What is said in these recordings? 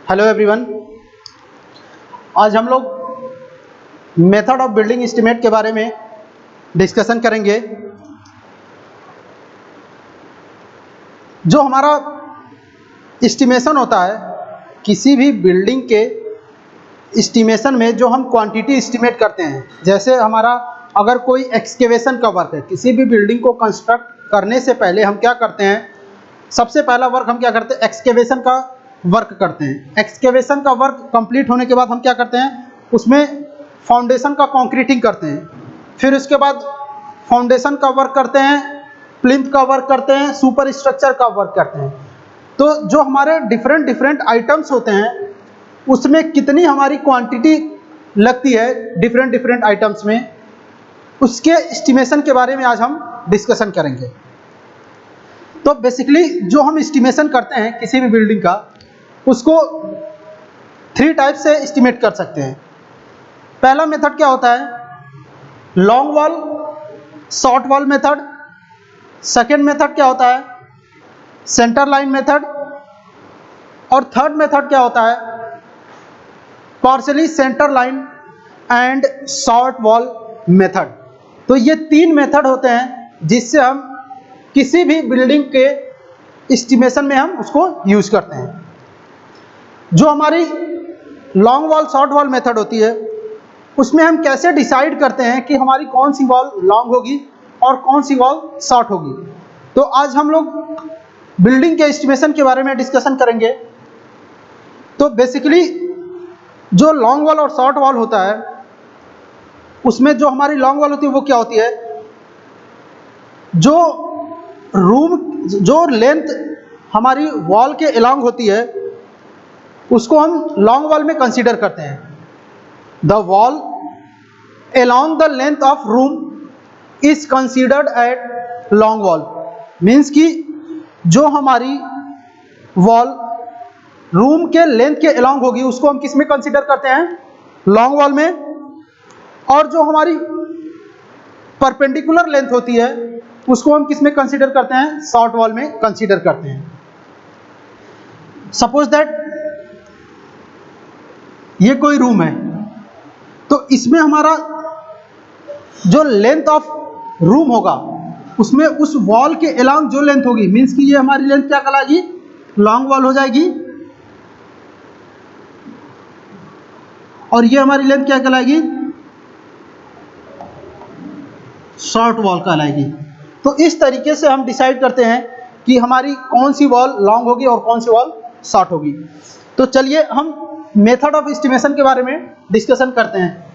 Hello everyone. आज हम लोग मेथड ऑफ बिल्डिंग एस्टीमेट के बारे में डिस्कशन करेंगे। जो हमारा एस्टीमेशन होता है, किसी भी बिल्डिंग के एस्टीमेशन में जो हम क्वांटिटी एस्टीमेट करते हैं, जैसे हमारा अगर कोई एक्सकेवेशन का वर्क है, किसी भी बिल्डिंग को कंस्ट्रक्ट करने से पहले हम क्या करते हैं, सबसे पहला वर्क हम क्या करते हैं, एक्सकेवेशन का वर्क करते हैं। एक्सकेवेशन का वर्क कंप्लीट होने के बाद हम क्या करते हैं, उसमें फाउंडेशन का कंक्रीटिंग करते हैं। फिर उसके बाद फाउंडेशन का वर्क करते हैं, प्लिंथ का वर्क करते हैं, सुपर स्ट्रक्चर का वर्क करते हैं। तो जो हमारे डिफरेंट आइटम्स होते हैं, उसमें कितनी हमारी क्वांटिटी लगती है डिफरेंट आइटम्स में, उसके एस्टिमेशन के बारे में आज हम डिस्कशन करेंगे। तो बेसिकली जो हम एस्टिमेशन करते हैं किसी भी बिल्डिंग का, उसको 3 टाइप से एस्टिमेट कर सकते हैं। पहला मेथड क्या होता है, long wall short wall method. Second method क्या होता है, सेंटर लाइन मेथड। और थर्ड मेथड क्या होता है, partially centre line and short wall method. तो ये 3 मेथड होते हैं जिससे हम किसी भी बिल्डिंग के एस्टिमेशन में हम उसको यूज करते हैं। जो हमारी long wall short wall method होती है, उसमें हम कैसे डिसाइड करते हैं कि हमारी कौन सी वॉल लॉन्ग होगी और कौन सी वॉल शॉर्ट होगी। तो आज हम लोग बिल्डिंग के एस्टिमेशन के बारे में डिस्कशन करेंगे। तो बेसिकली जो लॉन्ग वॉल और शॉर्ट वॉल होता है, उसमें जो हमारी लॉन्ग वॉल होती है वो क्या होती है, जो लेंथ हमारी वॉल के अलोंग होती है उसको हम लॉन्ग वॉल में कंसीडर करते हैं। The wall along the length of room is considered at long wall. Means कि जो हमारी वॉल रूम के लेंथ के अलोंग होगी उसको हम किस में कंसीडर करते हैं, लॉन्ग वॉल में। और जो हमारी परपेंडिकुलर लेंथ होती है उसको हम किस में कंसीडर करते हैं, शॉर्ट वॉल में कंसीडर करते हैं। सपोज दैट ये कोई रूम है, तो इसमें हमारा जो लेंथ ऑफ रूम होगा उसमें उस वॉल के अलोंग जो लेंथ होगी, मीन्स कि ये हमारी लेंथ क्या कहलाएगी, लॉन्ग वॉल हो जाएगी। और ये हमारी लेंथ क्या कहलाएगी, शॉर्ट वॉल कहलाएगी। तो इस तरीके से हम डिसाइड करते हैं कि हमारी कौन सी वॉल लॉन्ग होगी और कौन सी वॉल शॉर्ट होगी। तो चलिए हम मेथड ऑफ एस्टिमेशन के बारे में डिस्कशन करते हैं।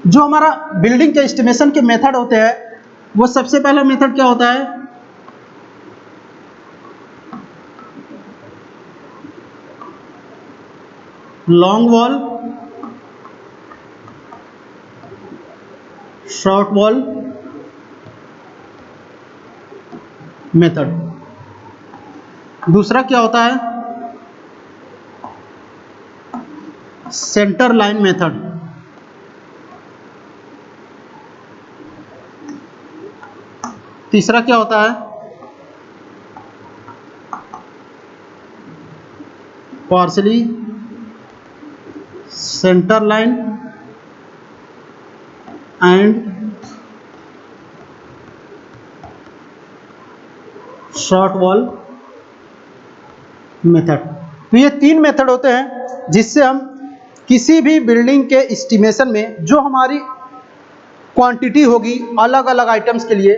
जो हमारा बिल्डिंग के एस्टिमेशन के मेथड होते हैं, वो सबसे पहला मेथड क्या होता है, long wall short wall method. दूसरा क्या होता है, सेंटर लाइन मेथड। तीसरा क्या होता है, partially centre line and short wall method. तो ये 3 मेथड होते हैं जिससे हम किसी भी बिल्डिंग के एस्टिमेशन में जो हमारी क्वांटिटी होगी अलग अलग आइटम्स के लिए,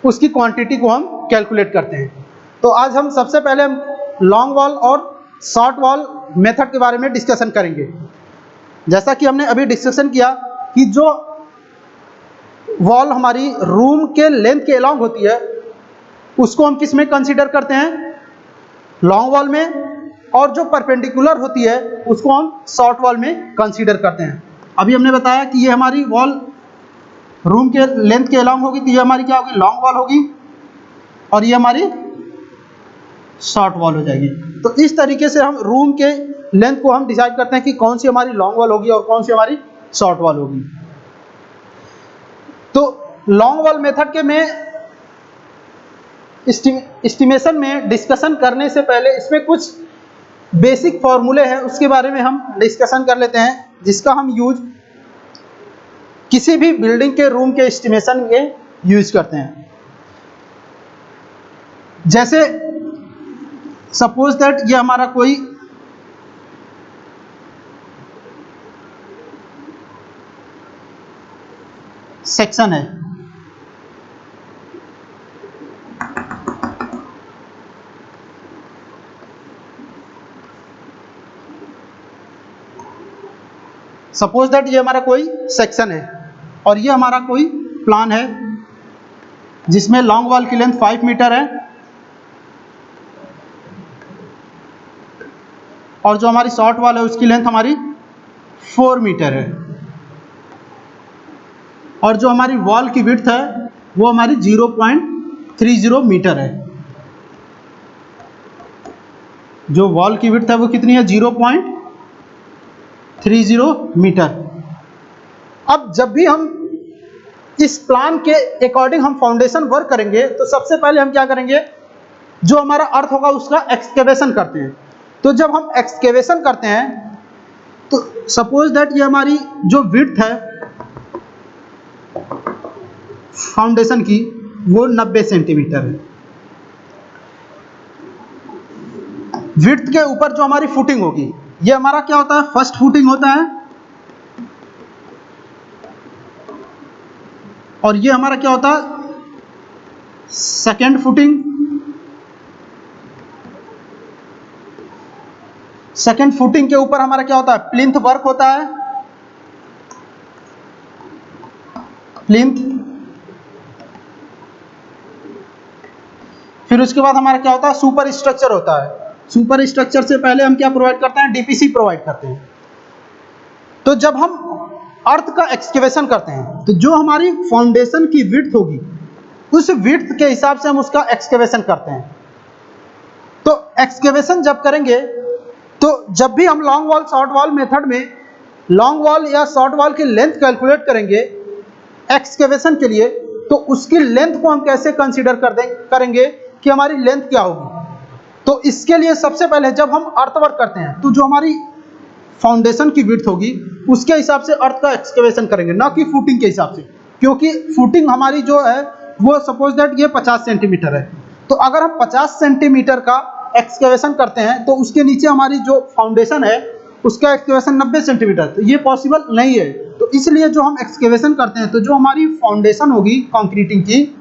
उसकी क्वांटिटी को हम कैलकुलेट करते हैं। तो आज हम सबसे पहले हम लॉन्ग वॉल और शॉर्ट वॉल मेथड के बारे में डिस्कशन करेंगे। जैसा कि हमने अभी डिस्कशन किया कि जो वॉल हमारी रूम के लेंथ के अलोंग होती है उसको हम किस में कंसीडर करते हैं, लॉन्ग वॉल में। और जो परपेंडिकुलर होती है उसको हम शॉर्ट वॉल में कंसीडर करते हैं। अभी हमने बताया कि ये हमारी वॉल रूम के लेंथ के अलोंग होगी, तो ये हमारी क्या होगी, लॉन्ग वॉल होगी, और ये हमारी शॉर्ट वॉल हो जाएगी। तो इस तरीके से हम रूम के लेंथ को हम डिसाइड करते हैं कि कौन सी हमारी लॉन्ग वॉल होगी और कौन सी हमारी शॉर्ट वॉल होगी। तो लॉन्ग वॉल मेथड के में एस्टिमेशन में डिस्कशन करने से पहले इसमें कुछ बेसिक फॉर्मूले हैं, उसके बारे में हम डिस्कशन कर लेते हैं, जिसका हम यूज किसी भी बिल्डिंग के रूम के एस्टिमेशन में यूज करते हैं। जैसे सपोज दैट ये हमारा कोई सेक्शन है, सपोज दैट ये हमारा कोई सेक्शन है और ये हमारा कोई प्लान है जिसमें लॉन्ग वॉल की लेंथ 5 मीटर है और जो हमारी शॉर्ट वॉल है उसकी लेंथ हमारी 4 मीटर है और जो हमारी वॉल की विड्थ है वो हमारी 0.30 मीटर है। जो वॉल की विड्थ है वो कितनी है? 0.30 मीटर। अब जब भी हम इस प्लान के अकॉर्डिंग हम फाउंडेशन वर्क करेंगे तो सबसे पहले हम क्या करेंगे, जो हमारा अर्थ होगा उसका एक्सकेवेशन करते हैं। तो जब हम एक्सकेवेशन करते हैं तो सपोज दैट ये हमारी जो विड्थ है फाउंडेशन की वो 90 सेंटीमीटर है। विड्थ के ऊपर जो हमारी फुटिंग होगी ये हमारा क्या होता है? फर्स्ट फुटिंग होता है और ये हमारा क्या होता है? Second footing. सेकेंड फुटिंग के ऊपर हमारा क्या होता है? प्लिंथ वर्क होता है, प्लिंथ। फिर उसके बाद हमारा क्या होता है? सुपर स्ट्रक्चर होता है। सुपर स्ट्रक्चर से पहले हम क्या प्रोवाइड करते हैं? डीपीसी प्रोवाइड करते हैं। तो जब हम अर्थ का एक्सकेवेशन करते हैं तो जो हमारी फाउंडेशन की विड्थ होगी उस विड्थ के हिसाब से हम उसका एक्सकेवेशन करते हैं। तो एक्सकेवेशन जब करेंगे तो जब भी हम long wall short wall method में लॉन्ग वॉल या शॉर्ट वॉल की लेंथ कैलकुलेट करेंगे एक्सकेवेशन के लिए, तो उसकी लेंथ को हम कैसे कंसीडर करेंगे कि हमारी लेंथ क्या होगी। तो इसके लिए सबसे पहले जब हम अर्थवर्क करते हैं तो जो हमारी फाउंडेशन की विड्थ होगी उसके हिसाब से अर्थ का एक्सकेवेशन करेंगे, ना कि फुटिंग के हिसाब से, क्योंकि फुटिंग हमारी जो है वो सपोज दैट ये 50 सेंटीमीटर है। तो अगर हम 50 सेंटीमीटर का एक्सकेवेशन करते हैं तो उसके नीचे हमारी जो फाउंडेशन है उसका एक्सकेवेशन 90 सेंटीमीटर, तो ये पॉसिबल नहीं है। तो इसलिए जो हम एक्सकेवेशन करते हैं तो जो हमारी फाउंडेशन होगी कंक्रीटिंग की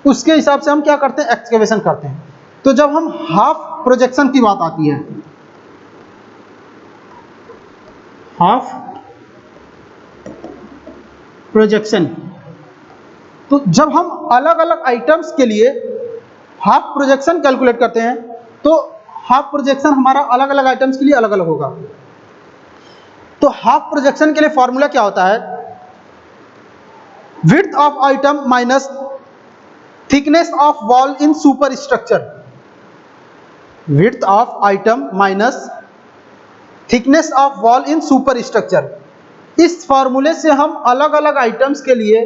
उसके हिसाब से हम क्या करते हैं? एक्सकेवेशन करते हैं। तो जब हम हाफ प्रोजेक्शन की बात आती है, हाफ प्रोजेक्शन, तो जब हम अलग अलग आइटम्स के लिए हाफ प्रोजेक्शन कैलकुलेट करते हैं तो हाफ प्रोजेक्शन हमारा अलग अलग आइटम्स के लिए अलग अलग होगा। तो हाफ प्रोजेक्शन के लिए फॉर्मूला क्या होता है? Width of item minus thickness of wall in super structure. Width of item minus thickness of wall in super structure. इस फॉर्मूले से हम अलग अलग आइटम्स के लिए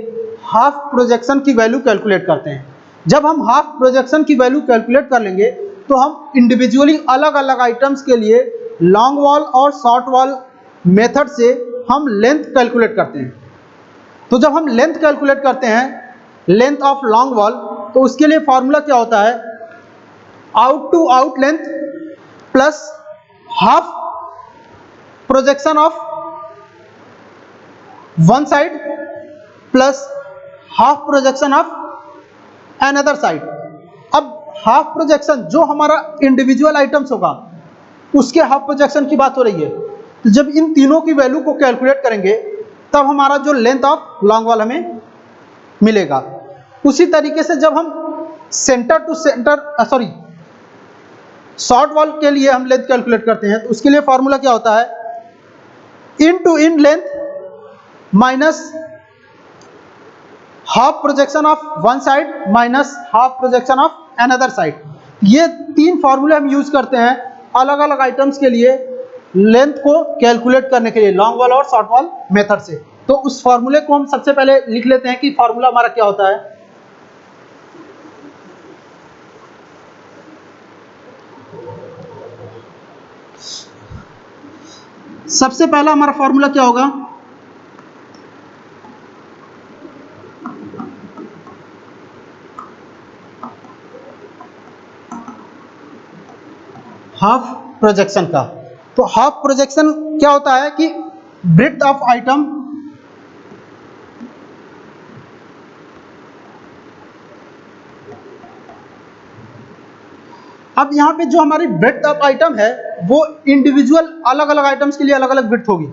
हाफ प्रोजेक्शन की वैल्यू कैलकुलेट करते हैं। जब हम हाफ प्रोजेक्शन की वैल्यू कैलकुलेट कर लेंगे तो हम इंडिविजुअली अलग अलग आइटम्स के लिए लॉन्ग वॉल और शॉर्ट वॉल मेथड से हम लेंथ कैलकुलेट करते हैं। तो जब हम लेंथ कैलकुलेट करते हैं, लेंथ ऑफ लॉन्ग वॉल, तो उसके लिए फॉर्मूला क्या होता है? Out to out length plus half projection of one side plus half projection of another side. अब हाफ प्रोजेक्शन जो हमारा इंडिविजुअल आइटम्स होगा उसके हाफ प्रोजेक्शन की बात हो रही है। तो जब इन तीनों की वैल्यू को कैलकुलेट करेंगे तब हमारा जो लेंथ ऑफ लॉन्ग वॉल हमें मिलेगा। उसी तरीके से जब हम centre to centre short wall के लिए हम लेंथ कैलकुलेट करते हैं तो उसके लिए फॉर्मूला क्या होता है? In to in length minus half projection of one side minus half projection of another side. ये तीन फॉर्मूले हम यूज करते हैं अलग अलग आइटम्स के लिए लेंथ को कैलकुलेट करने के लिए लॉन्ग वॉल और शॉर्ट वॉल मेथड से। तो उस फॉर्मूले को हम सबसे पहले लिख लेते हैं कि फॉर्मूला हमारा क्या होता है। सबसे पहला हमारा फॉर्मूला क्या होगा, हाफ प्रोजेक्शन का। तो हाफ प्रोजेक्शन क्या होता है कि ब्रेड्थ ऑफ आइटम अब यहाँ पे जो हमारी ब्रेड्थ ऑफ आइटम है वो इंडिविजुअल अलग अलग आइटम्स के लिए अलग अलग ब्रेड्थ होगी।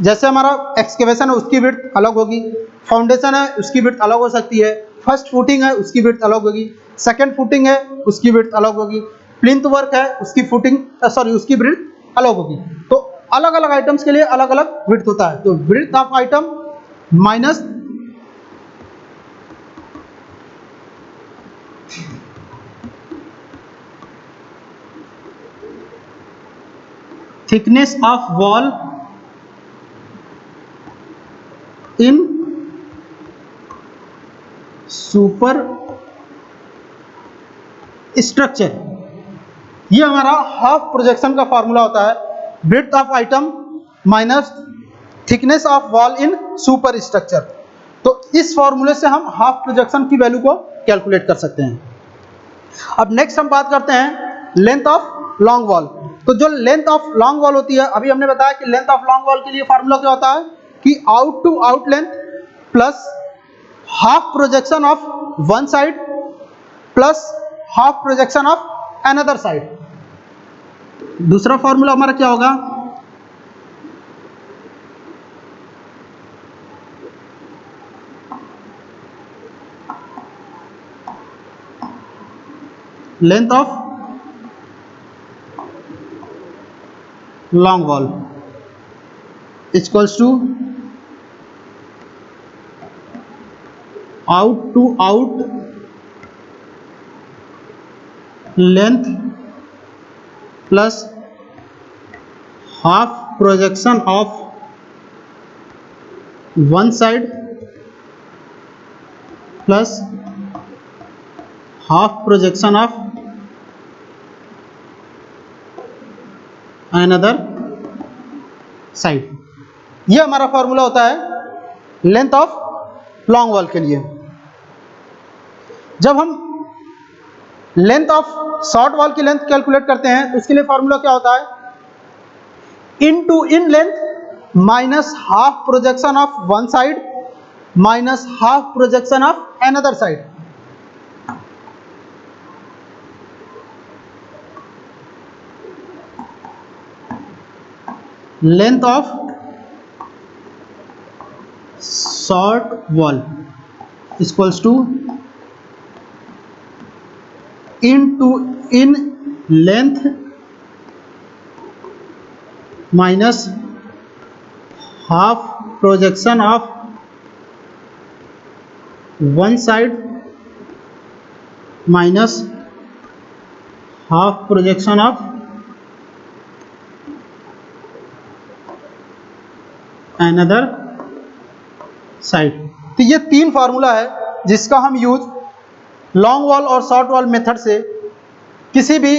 जैसे हमारा एक्सकेवेशन है उसकी ब्रेड्थ अलग होगी, फाउंडेशन है उसकी ब्रेड्थ अलग हो सकती है, फर्स्ट फुटिंग है उसकी ब्रेड्थ अलग होगी, सेकंड फुटिंग है उसकी ब्रेड्थ अलग होगी, प्लिंथ वर्क है उसकी उसकी ब्रेड्थ अलग होगी। तो अलग अलग आइटम्स के लिए अलग अलग ब्रेड्थ होता है। तो breadth of item minus thickness of wall in super structure, ये हमारा हाफ प्रोजेक्शन का फॉर्मूला होता है। Breadth of item minus thickness of wall in super structure. तो इस फॉर्मूले से हम हाफ प्रोजेक्शन की वैल्यू को कैलकुलेट कर सकते हैं। अब नेक्स्ट हम बात करते हैं लेंथ ऑफ लॉन्ग वॉल। तो जो लेंथ ऑफ लॉन्ग वॉल होती है, अभी हमने बताया कि लेंथ ऑफ लॉन्ग वॉल के लिए फॉर्मूला क्या होता है कि out to out length plus half projection of one side plus half projection of another side. दूसरा फॉर्मूला हमारा क्या होगा, length of long wall equals to out to out length plus half projection of one side plus half projection of another side. ये हमारा formula होता है length of long wall के लिए। जब हम लेंथ ऑफ शॉर्ट वॉल की length calculate करते हैं तो उसके लिए फॉर्मूला क्या होता है, in to in length minus half projection of one side minus half projection of another side. Length of short wall equals to in to in length minus half projection of one side minus half projection of another side. तो ये तीन formula है जिसका हम use long wall और short wall method से किसी भी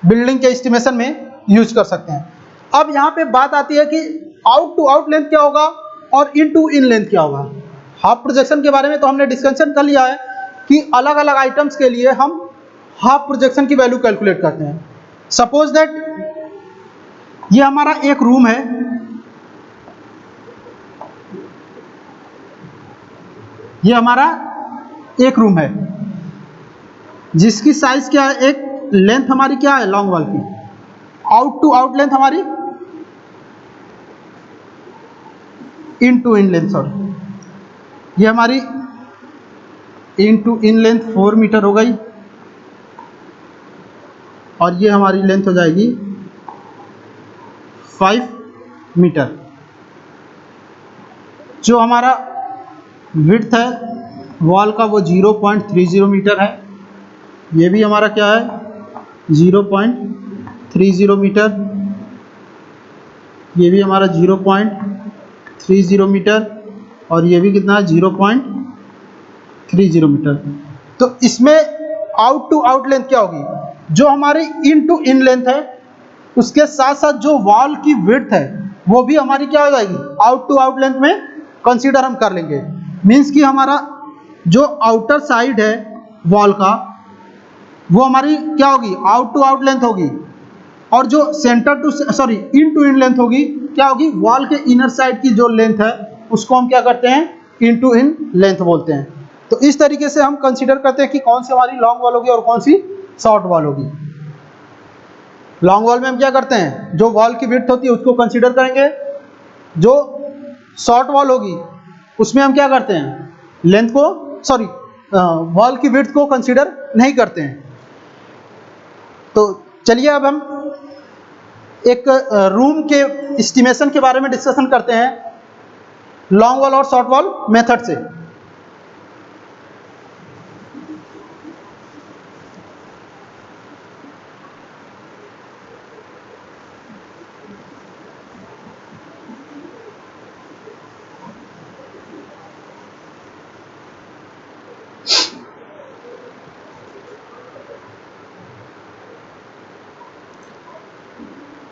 बिल्डिंग के एस्टिमेशन में यूज कर सकते हैं। अब यहाँ पे बात आती है कि आउट टू आउट लेंथ क्या होगा और इन टू इन लेंथ क्या होगा। हाफ प्रोजेक्शन के बारे में तो हमने डिस्कशन कर लिया है कि अलग अलग आइटम्स के लिए हम हाफ प्रोजेक्शन की वैल्यू कैलकुलेट करते हैं। सपोज दैट ये हमारा एक रूम है, ये हमारा एक रूम है जिसकी साइज क्या है, एक लेंथ हमारी क्या है लॉन्ग वॉल की, आउट टू आउट लेंथ हमारी in to in length, sorry ये हमारी in to in length 4 metre हो गई और ये हमारी लेंथ हो जाएगी 5 मीटर। जो हमारा विड्थ है वॉल का वो 0.30 मीटर है, ये भी हमारा क्या है 0.30 मीटर, ये भी हमारा 0.30 30 मीटर और ये भी कितना है 0.30 मीटर। तो इसमें आउट टू आउट लेंथ क्या होगी, जो हमारी इन टू इन लेंथ है उसके साथ साथ जो वॉल की विड्थ है वो भी हमारी क्या हो जाएगी, आउट टू आउट लेंथ में कंसीडर हम कर लेंगे। मीन्स कि हमारा जो आउटर साइड है वॉल का वो हमारी क्या होगी, आउट टू आउट लेंथ होगी, और जो centre to sorry in to in length होगी क्या होगी, वॉल के इनर साइड की जो लेंथ है उसको हम क्या करते हैं, इन टू इन लेंथ बोलते हैं। तो इस तरीके से हम कंसीडर करते हैं कि कौन सी हमारी लॉन्ग वॉल होगी और कौन सी शॉर्ट वॉल होगी। लॉन्ग वॉल में हम क्या करते हैं, जो वॉल की विड्थ होती है उसको कंसीडर करेंगे, जो शॉर्ट वॉल होगी उसमें हम क्या करते हैं, लेंथ को सॉरी वॉल की विड्थ को कंसीडर नहीं करते हैं। तो चलिए अब हम एक रूम के एस्टिमेशन के बारे में डिस्कशन करते हैं लॉन्ग वॉल और शॉर्ट वॉल मेथड से।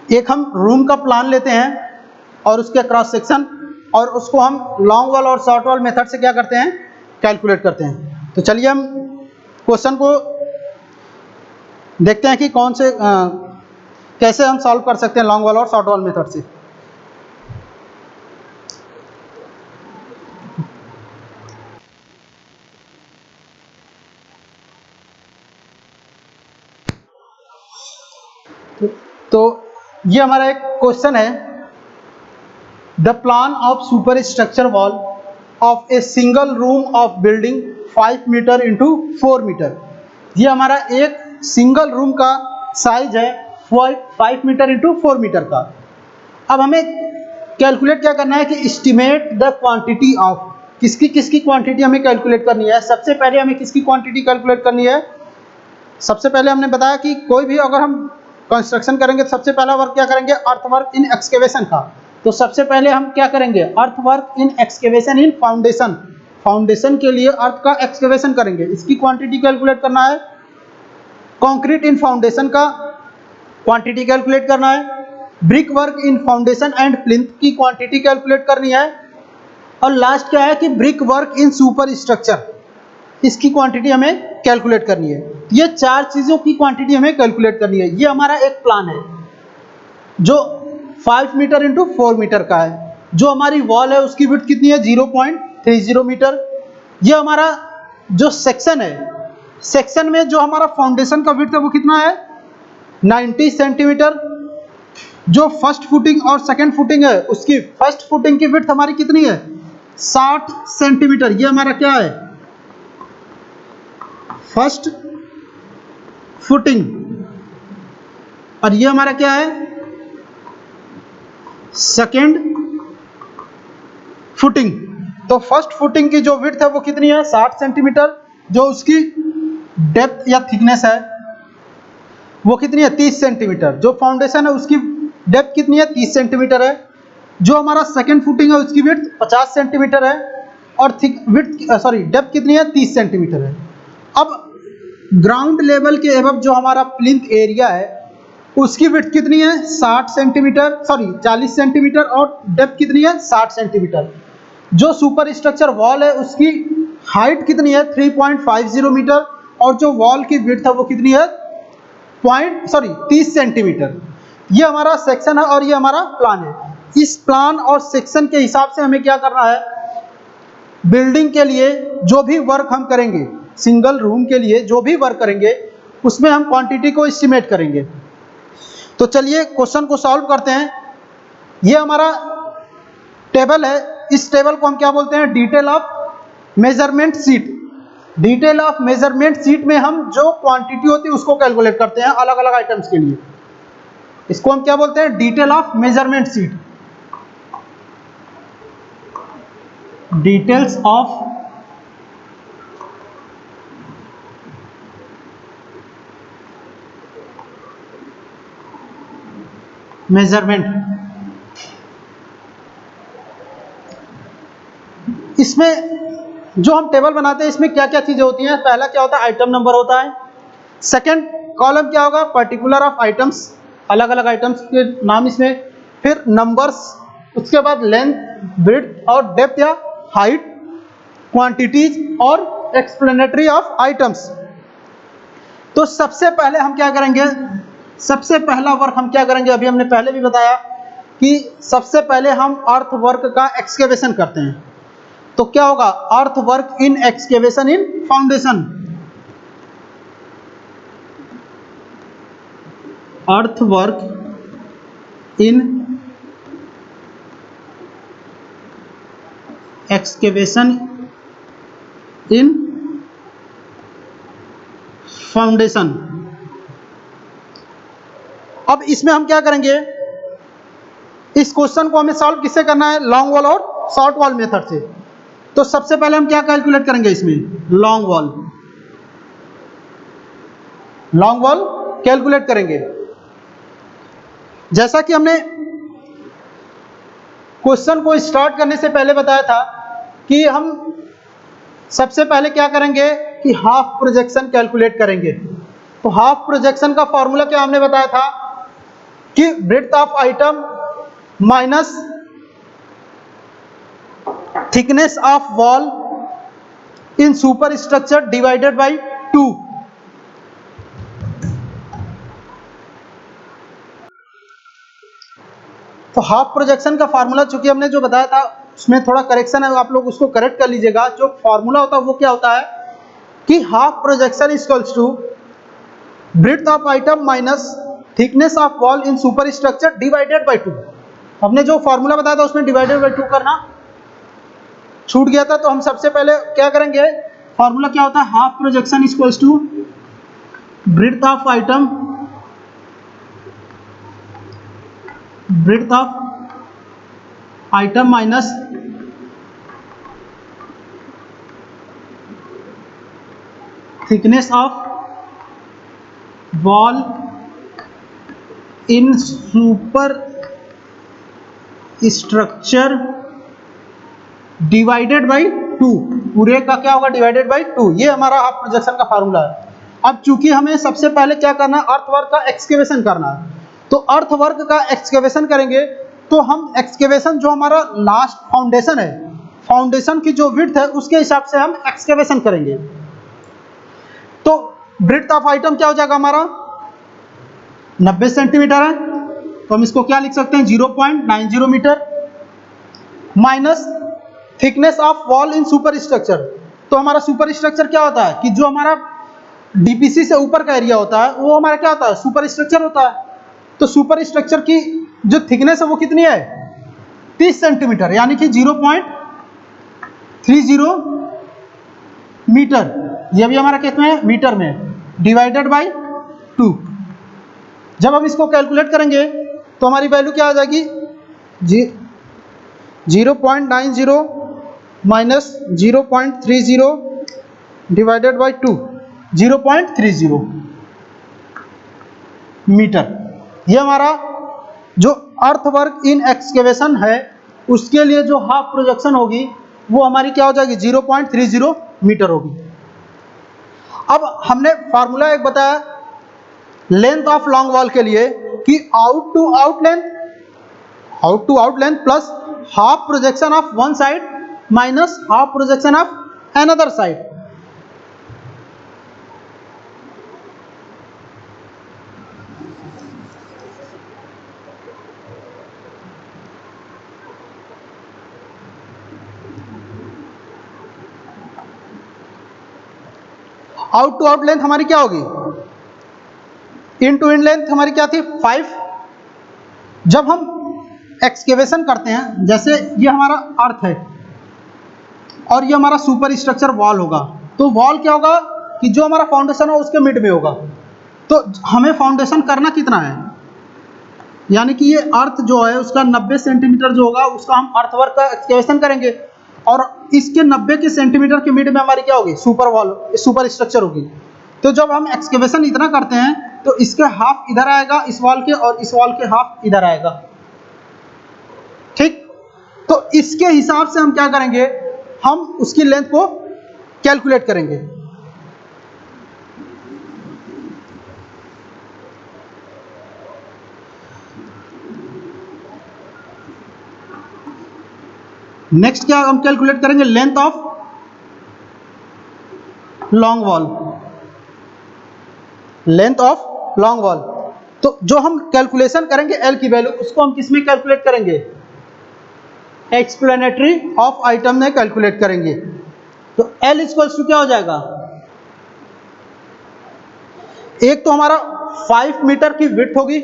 एक हम रूम का प्लान लेते हैं और उसके क्रॉस सेक्शन, और उसको हम लॉन्ग वॉल और शॉर्ट वॉल मेथड से क्या करते हैं, कैलकुलेट करते हैं। तो चलिए हम क्वेश्चन को देखते हैं कि कौन से कैसे हम सॉल्व कर सकते हैं लॉन्ग वॉल और शॉर्ट वॉल मेथड से। तो ये हमारा एक क्वेश्चन है, the plan of super structure wall of a single room of building 5 metre into 4 metre. ये हमारा एक सिंगल रूम का साइज है 5 मीटर इंटू 4 मीटर का। अब हमें कैलकुलेट क्या करना है कि एस्टिमेट द क्वांटिटी ऑफ, किसकी किसकी क्वांटिटी हमें कैलकुलेट करनी है। सबसे पहले हमें किसकी क्वांटिटी कैलकुलेट करनी है, सबसे पहले हमने बताया कि कोई भी अगर हम कंस्ट्रक्शन करेंगे तो सबसे पहला वर्क क्या करेंगे, अर्थ वर्क इन एक्सकेवेशन का। तो सबसे पहले हम क्या करेंगे, अर्थ work in excavation in foundation, foundation के लिए अर्थ का एक्सकेवेशन करेंगे, इसकी क्वांटिटी कैलकुलेट करना है। कंक्रीट इन फाउंडेशन का क्वांटिटी कैलकुलेट करना है। Brick work in foundation and plinth की क्वांटिटी कैलकुलेट करनी है। और लास्ट क्या है कि brick work in super structure, इसकी क्वांटिटी हमें कैलकुलेट करनी है। ये चार चीज़ों की क्वांटिटी हमें कैलकुलेट करनी है। ये हमारा एक प्लान है जो 5 मीटर इंटू 4 मीटर का है। जो हमारी वॉल है उसकी विड्थ कितनी है, 0.30 मीटर। ये हमारा जो सेक्शन है, सेक्शन में जो हमारा फाउंडेशन का विड्थ है वो कितना है, 90 सेंटीमीटर। जो फर्स्ट फुटिंग और सेकंड फुटिंग है उसकी फर्स्ट फुटिंग की विड्थ हमारी कितनी है, 60 सेंटीमीटर। ये हमारा क्या है, फर्स्ट फुटिंग, और ये हमारा क्या है, सेकेंड फुटिंग। तो फर्स्ट फुटिंग की जो विड्थ है वो कितनी है, 60 सेंटीमीटर। जो उसकी डेप्थ या थिकनेस है वो कितनी है, 30 सेंटीमीटर। जो फाउंडेशन है उसकी डेप्थ कितनी है, 30 सेंटीमीटर है। जो हमारा सेकेंड फुटिंग है उसकी विड्थ 50 सेंटीमीटर है, और डेप्थ कितनी है, 30 सेंटीमीटर है। अब ग्राउंड लेवल के एबव जो हमारा प्लिंथ एरिया है उसकी विड्थ कितनी है, 40 सेंटीमीटर, और डेप्थ कितनी है, 60 सेंटीमीटर। जो सुपर स्ट्रक्चर वॉल है उसकी हाइट कितनी है, 3.50 मीटर, और जो वॉल की विड्थ है वो कितनी है, 30 सेंटीमीटर। ये हमारा सेक्शन है और ये हमारा प्लान है। इस प्लान और सेक्शन के हिसाब से हमें क्या करना है, बिल्डिंग के लिए जो भी वर्क हम करेंगे, सिंगल रूम के लिए जो भी वर्क करेंगे उसमें हम क्वांटिटी को एस्टिमेट करेंगे। तो चलिए क्वेश्चन को सॉल्व करते हैं। ये हमारा टेबल है, इस टेबल को हम क्या बोलते हैं, detail of measurement sheet. Detail of measurement sheet में हम जो क्वांटिटी होती है उसको कैलकुलेट करते हैं अलग अलग आइटम्स के लिए। इसको हम क्या बोलते हैं, detail of measurement sheet. Details of measurement. इसमें जो हम टेबल बनाते हैं इसमें क्या क्या चीज़ें होती हैं, पहला क्या होता है, आइटम नंबर होता है। सेकंड कॉलम क्या होगा, पर्टिकुलर ऑफ आइटम्स, अलग अलग आइटम्स के नाम इसमें। फिर नंबर्स, उसके बाद लेंथ, विड्थ और डेप्थ या हाइट, क्वांटिटीज और एक्सप्लेनेटरी ऑफ आइटम्स। तो सबसे पहले हम क्या करेंगे, सबसे पहला वर्क हम क्या करेंगे, अभी हमने पहले भी बताया कि सबसे पहले हम अर्थ वर्क का एक्सकेवेशन करते हैं। तो क्या होगा, अर्थ work in excavation in foundation, earth work in excavation in foundation. अब इसमें हम क्या करेंगे, इस क्वेश्चन को हमें सॉल्व किससे करना है, लॉन्ग वॉल और शॉर्ट वॉल मेथड से। तो सबसे पहले हम क्या कैलकुलेट करेंगे इसमें, long wall, long wall calculate करेंगे। जैसा कि हमने क्वेश्चन को स्टार्ट करने से पहले बताया था कि हम सबसे पहले क्या करेंगे कि हाफ प्रोजेक्शन कैलकुलेट करेंगे। तो हाफ प्रोजेक्शन का फॉर्मूला क्या हमने बताया था कि breadth of item minus thickness of wall in super structure divided by 2। तो हाफ प्रोजेक्शन का फार्मूला चूंकि हमने जो बताया था उसमें थोड़ा करेक्शन है, आप लोग उसको करेक्ट कर लीजिएगा। जो फार्मूला होता है वो क्या होता है कि half projection equals to breadth of item minus thickness of wall in super structure divided by 2। हमने जो फार्मूला बताया था उसमें डिवाइडेड बाई 2 करना छूट गया था। तो हम सबसे पहले क्या करेंगे, फार्मूला क्या होता है, half projection equals to breadth of item, breadth of item minus thickness of wall in super structure divided by 2। पूरे का क्या होगा, डिवाइडेड बाई 2। ये हमारा हाफ प्रोजेक्शन का फार्मूला है। अब चूंकि हमें सबसे पहले क्या करना है, अर्थवर्क का एक्सकेवेशन करना है। तो अर्थवर्क का एक्सकेवेशन करेंगे तो हम एक्सकेवेशन जो हमारा लास्ट फाउंडेशन है, फाउंडेशन की जो विड्थ है उसके हिसाब से हम एक्सकेवेशन करेंगे। तो ब्रेड्थ ऑफ आइटम क्या हो जाएगा हमारा 90 सेंटीमीटर है, तो हम इसको क्या लिख सकते हैं 0.90 metre, minus thickness of wall in super structure. तो हमारा सुपर स्ट्रक्चर क्या होता है कि जो हमारा डीपीसी से ऊपर का एरिया होता है वो हमारा क्या होता है, सुपर स्ट्रक्चर होता है। तो सुपर स्ट्रक्चर की जो थिकनेस है वो कितनी है 30 सेंटीमीटर, यानी कि 0.30 मीटर। ये भी हमारा कितना है मीटर में, डिवाइडेड बाई 2। जब हम इसको कैलकुलेट करेंगे तो हमारी वैल्यू क्या आ जाएगी, 0.90 माइनस 0.30 डिवाइडेड बाई 2, 0.30 मीटर। ये हमारा जो अर्थवर्क इन एक्सकेवेशन है उसके लिए जो हाफ प्रोजेक्शन होगी वो हमारी क्या हो जाएगी 0.30 मीटर होगी। अब हमने फार्मूला एक बताया लेंथ ऑफ लॉन्ग वॉल के लिए कि out to out length plus half projection of one side minus half projection of another side. Out to out length हमारी क्या होगी, इन टू इन लेंथ हमारी क्या थी 5। जब हम एक्सकेवेशन करते हैं, जैसे ये हमारा अर्थ है और ये हमारा सुपर स्ट्रक्चर वॉल होगा, तो वॉल क्या होगा कि जो हमारा फाउंडेशन है उसके मिड में होगा। तो हमें फाउंडेशन करना कितना है, यानी कि ये अर्थ जो है उसका 90 सेंटीमीटर जो होगा उसका हम अर्थवर्क का एक्सकेवेशन करेंगे और इसके 90 के सेंटीमीटर के मिड में हमारी क्या होगी सुपर वॉल, सुपर स्ट्रक्चर होगी। तो जब हम एक्सकेवेशन इतना करते हैं तो इसके हाफ इधर आएगा इस वॉल के और इस वॉल के हाफ इधर आएगा, ठीक। तो इसके हिसाब से हम क्या करेंगे, हम उसकी लेंथ को कैलकुलेट करेंगे। नेक्स्ट क्या हम कैलकुलेट करेंगे, length of long wall, length of long wall. तो जो हम कैलकुलेशन करेंगे एल की वैल्यू, उसको हम किस में कैलकुलेट करेंगे, एक्सप्लेनेटरी ऑफ आइटम में कैलकुलेट करेंगे। तो एल इक्वल्स टू क्या हो जाएगा, एक तो हमारा 5 मीटर की विड्थ होगी,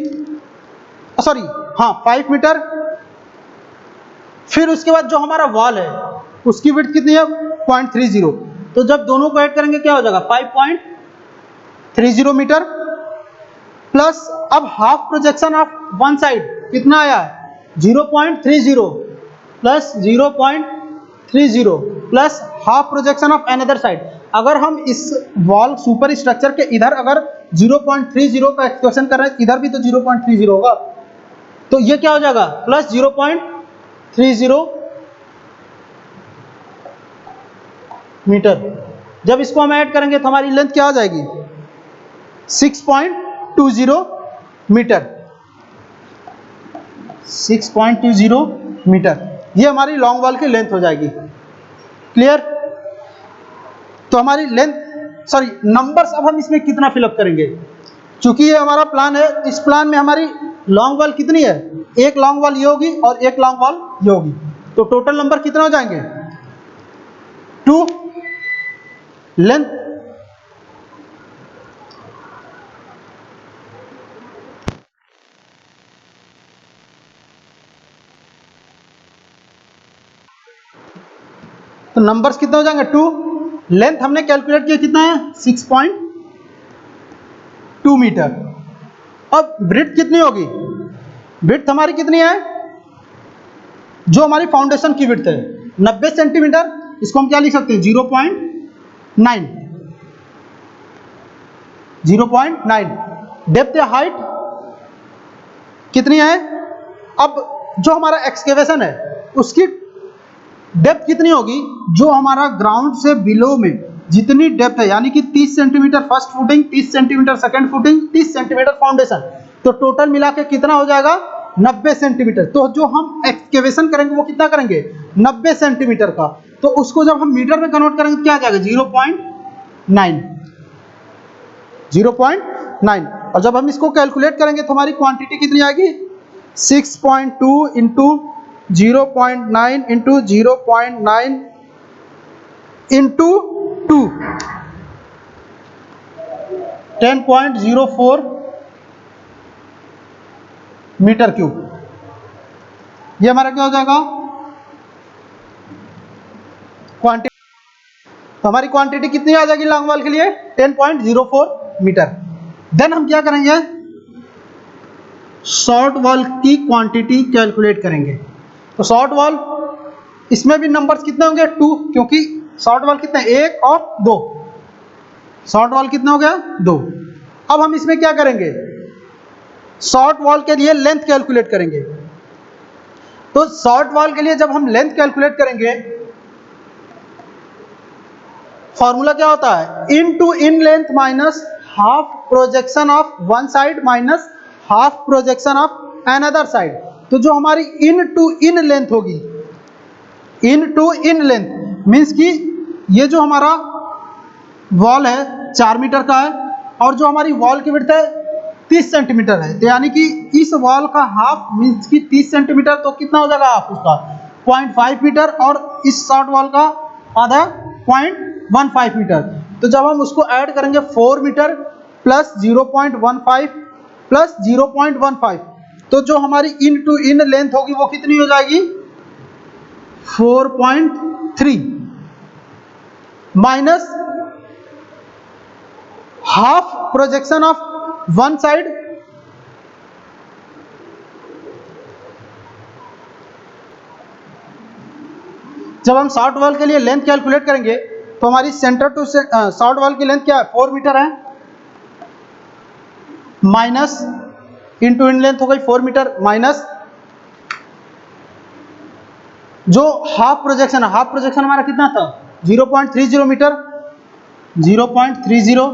सॉरी हाँ 5 मीटर, फिर उसके बाद जो हमारा वॉल है उसकी विड्थ कितनी है 0.30, तो जब दोनों को ऐड करेंगे क्या हो जाएगा 5.30 मीटर, प्लस अब half projection of one side कितना आया है 0.30 plus 0.30 plus half projection of another side. अगर हम इस वॉल सुपर स्ट्रक्चर के इधर अगर 0.30 का एक्सप्रेशन कर रहे हैं, इधर भी तो 0.30 होगा, तो ये क्या हो जाएगा प्लस 0.30 मीटर। जब इसको हम ऐड करेंगे तो हमारी लेंथ क्या आ जाएगी 6.20 मीटर, 6.20 मीटर, ये हमारी लॉन्ग वॉल की लेंथ हो जाएगी। क्लियर। तो हमारी लेंथ, सॉरी नंबर्स अब हम इसमें कितना फिलअप करेंगे, चूंकि ये हमारा प्लान है, इस प्लान में हमारी लॉन्ग वॉल कितनी है, एक लॉन्ग वॉल ये होगी और एक लॉन्ग वॉल ये होगी, तो टोटल नंबर कितना हो जाएंगे 2 लेंथ। तो नंबर्स कितने हो जाएंगे 2, लेंथ हमने कैलकुलेट किया कितना है 6.2 मीटर। अब ब्रेड्थ कितनी होगी, ब्रेड्थ हमारी कितनी है, जो हमारी फाउंडेशन की ब्रेड्थ है 90 सेंटीमीटर, इसको हम क्या लिख सकते हैं 0.9। डेप्थ या हाइट कितनी है, अब जो हमारा एक्सकेवेशन है उसकी डेप्थ कितनी होगी, जो हमारा ग्राउंड से बिलो में जितनी डेप्थ है, यानी कि 30 centimetre first footing, 30 centimetre second footing, 30 centimetre foundation, तो टोटल मिला के कितना हो जाएगा 90 सेंटीमीटर। तो जो हम एक्सकेवेशन करेंगे वो कितना करेंगे 90 सेंटीमीटर का, तो उसको जब हम मीटर में कन्वर्ट करेंगे तो क्या आ जाएगा 0.9। और जब हम इसको कैलकुलेट करेंगे तो हमारी क्वांटिटी कितनी आएगी 6.2 into 0.9 into 0.9 into 2, 10.04 metre cube. ये हमारा क्या हो जाएगा क्वांटिटी। तो हमारी क्वांटिटी कितनी आ जाएगी लॉन्ग वॉल के लिए 10.04 मीटर। देन हम क्या करेंगे, शॉर्ट वॉल की क्वांटिटी कैलकुलेट करेंगे। तो शॉर्ट वॉल, इसमें भी नंबर्स कितने होंगे 2, क्योंकि शॉर्ट वॉल कितने 1 और 2, शॉर्ट वॉल कितना हो गया 2। अब हम इसमें क्या करेंगे, शॉर्ट वॉल के लिए लेंथ कैलकुलेट करेंगे। तो शॉर्ट वॉल के लिए जब हम लेंथ कैलकुलेट करेंगे, फॉर्मूला क्या होता है in to in length minus half projection of one side minus half projection of another side. तो जो हमारी इन टू इन लेंथ होगी, in to in length means कि ये जो हमारा वॉल है 4 मीटर का है और जो हमारी वॉल की विड्थ है 30 सेंटीमीटर है, तो यानी कि इस वॉल का हाफ मीन्स कि 30 सेंटीमीटर, तो कितना हो जाएगा हाफ उसका 0.5 मीटर, और इस शॉर्ट वॉल का आधा 0.15 मीटर। तो जब हम उसको ऐड करेंगे 4 मीटर प्लस 0.15 प्लस 0.15, तो जो हमारी इन टू इन लेंथ होगी वो कितनी हो जाएगी 4.3 minus half projection of one side, जब हम शॉर्ट वॉल के लिए लेंथ कैलकुलेट करेंगे तो हमारी सेंटर टू शॉर्ट वॉल की लेंथ क्या है 4 मीटर है, minus in to in length हो गई 4 मीटर माइनस जो हाफ प्रोजेक्शन है, हाफ प्रोजेक्शन हमारा कितना था 0.30 metre, 0.30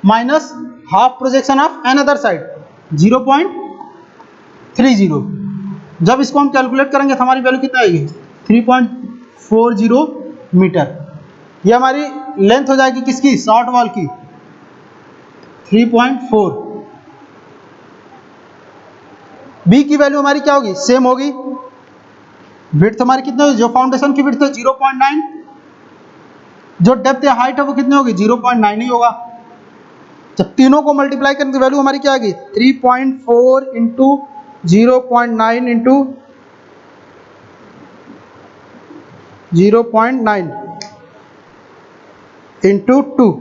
minus half projection of another side 0.30। जब इसको हम कैलकुलेट करेंगे तो हमारी वैल्यू कितना आएगी 3.40 मीटर। ये हमारी लेंथ हो जाएगी किसकी, शॉर्ट वॉल की 3.4। बी की वैल्यू हमारी क्या होगी, सेम होगी। विड्थ हमारी कितनी होगी, जो फाउंडेशन की विड्थ है 0.9, जो डेप्थ या हाइट है वो कितनी होगी 0.9 ही होगा। जब तीनों को मल्टीप्लाई करेंगे तो वैल्यू हमारी क्या आएगी 3.4 into 0.9 into 0.9 into 2,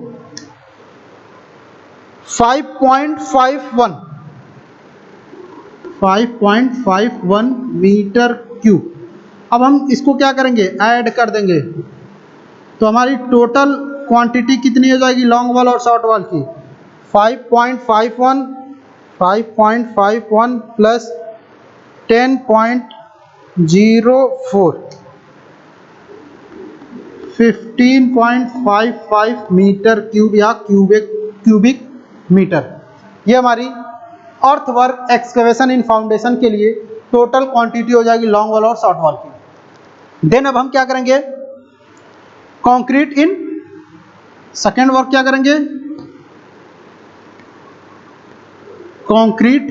5.51 metre cube. अब हम इसको क्या करेंगे, ऐड कर देंगे तो हमारी टोटल क्वांटिटी कितनी हो जाएगी लॉन्ग वॉल और शॉर्ट वॉल की 5.51 प्लस 10.04 15.55 मीटर क्यूब या क्यूबिक मीटर। ये हमारी अर्थवर्क एक्सकवेशन इन फाउंडेशन के लिए टोटल क्वांटिटी हो जाएगी लॉन्ग वॉल और शॉर्ट वॉल की। देन अब हम क्या करेंगे, कंक्रीट इन सेकेंड वर्क क्या करेंगे, कंक्रीट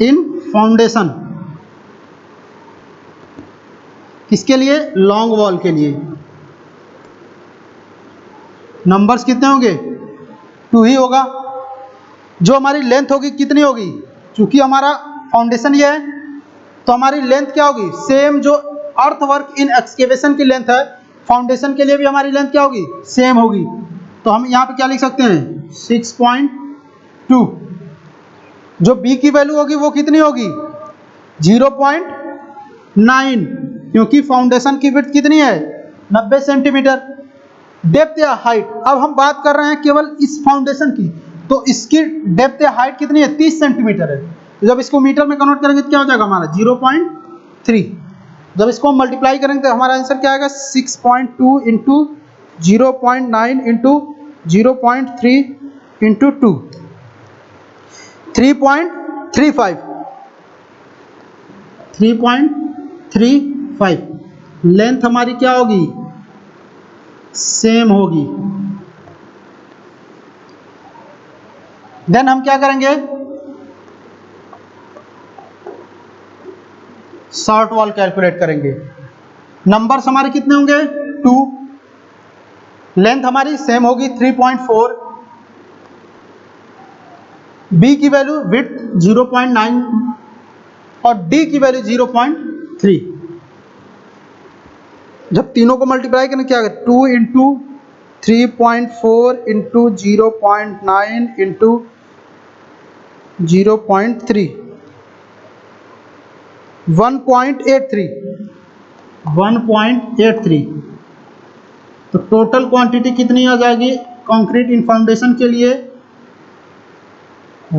इन फाउंडेशन, किसके लिए, लॉन्ग वॉल के लिए। नंबर्स कितने होंगे 2 ही होगा। जो हमारी लेंथ होगी कितनी होगी, क्योंकि हमारा फाउंडेशन ये है तो हमारी लेंथ क्या होगी, सेम जो अर्थवर्क इन एक्सकेवेशन की लेंथ है फाउंडेशन के लिए भी हमारी लेंथ क्या होगी, सेम होगी। तो हम यहाँ पे क्या लिख सकते हैं 6.2। जो बी की वैल्यू होगी वो कितनी होगी 0.9, क्योंकि फाउंडेशन की विड्थ कितनी है 90 सेंटीमीटर। डेप्थ या हाइट, अब हम बात कर रहे हैं केवल इस फाउंडेशन की, तो इसकी डेप्थ या हाइट कितनी है 30 सेंटीमीटर है। तो जब इसको मीटर में कन्वर्ट करेंगे तो क्या हो जाएगा हमारा 0.3। जब इसको हम मल्टीप्लाई करेंगे तो हमारा आंसर क्या आएगा 6.2 इंटू 0.9 इंटू 0.3 इंटू 2, 3.35 लेंथ हमारी क्या होगी, सेम होगी। देन हम क्या करेंगे, शॉर्ट वॉल कैलकुलेट करेंगे। नंबर्स हमारे कितने होंगे 2, लेंथ हमारी सेम होगी 3.4, बी की वैल्यू विड्थ 0.9 और डी की वैल्यू 0.3। जब तीनों को मल्टीप्लाई करें क्या 2 इंटू 3.4 इंटू 0.9 इंटू 0.3, 1.83। तो टोटल क्वांटिटी कितनी आ जाएगी कंक्रीट इन फाउंडेशन के लिए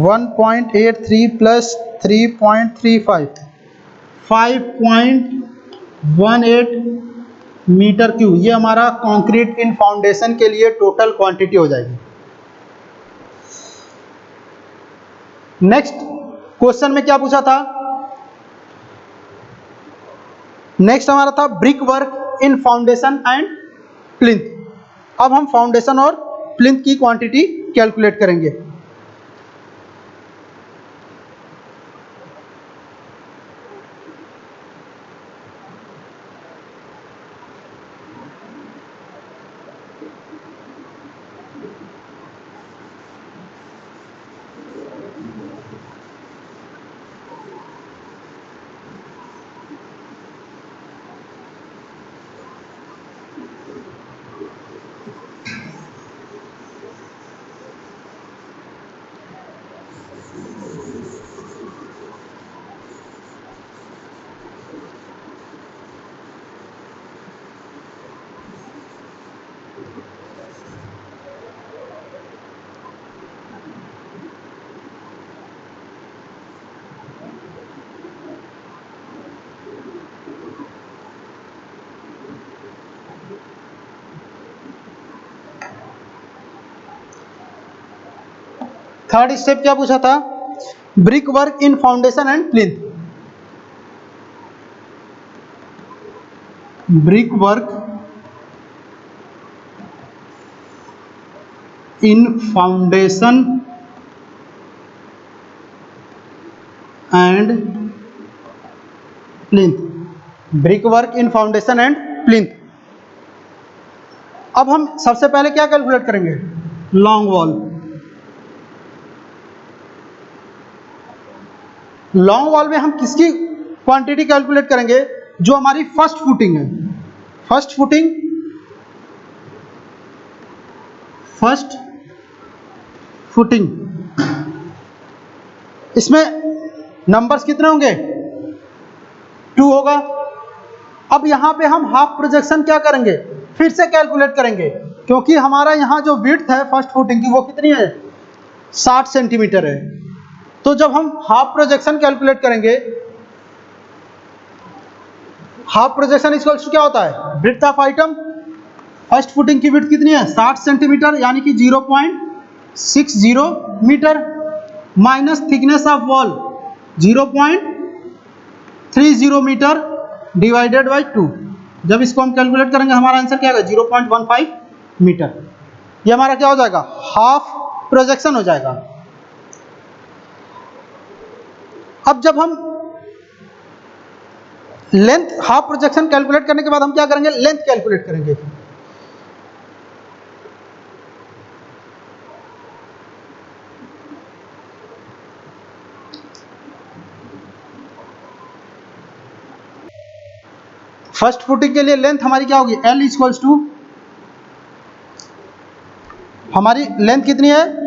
1.83 प्लस 3.35, 5.18 मीटर क्यूब। ये हमारा कंक्रीट इन फाउंडेशन के लिए टोटल क्वांटिटी हो जाएगी। नेक्स्ट क्वेश्चन में क्या पूछा था, नेक्स्ट हमारा था brick work in foundation and plinth. अब हम फाउंडेशन और प्लिंथ की क्वांटिटी कैलकुलेट करेंगे। थर्ड स्टेप क्या पूछा था? Brick work in foundation and plinth. Brick work in foundation and plinth. Brick work in foundation and plinth. अब हम सबसे पहले क्या कैलकुलेट करेंगे? Long wall. लॉन्ग वॉल में हम किसकी क्वांटिटी कैलकुलेट करेंगे? जो हमारी फर्स्ट फुटिंग है। फर्स्ट फुटिंग, फर्स्ट फुटिंग, इसमें नंबर्स कितने होंगे? 2 होगा। अब यहां पे हम हाफ प्रोजेक्शन क्या करेंगे? फिर से कैलकुलेट करेंगे, क्योंकि हमारा यहां जो विड्थ है फर्स्ट फुटिंग की वो कितनी है? 60 सेंटीमीटर है। तो जब हम हाफ प्रोजेक्शन कैलकुलेट करेंगे, हाफ प्रोजेक्शन इक्वल्स टू क्या होता है? Width of item. First footing की विड्थ कितनी है? 60 सेंटीमीटर, यानी कि 0.60 metre, minus thickness of wall 0.30 metre divided by 2। जब इसको हम कैलकुलेट करेंगे हमारा आंसर क्या आएगा? 0.15 मीटर। ये हमारा क्या हो जाएगा? हाफ प्रोजेक्शन हो जाएगा। अब जब हम लेंथ, हाफ प्रोजेक्शन कैलकुलेट करने के बाद हम क्या करेंगे? लेंथ कैलकुलेट करेंगे। फर्स्ट फुटिंग के लिए लेंथ हमारी क्या होगी? L इक्वल्स टू, हमारी लेंथ कितनी है?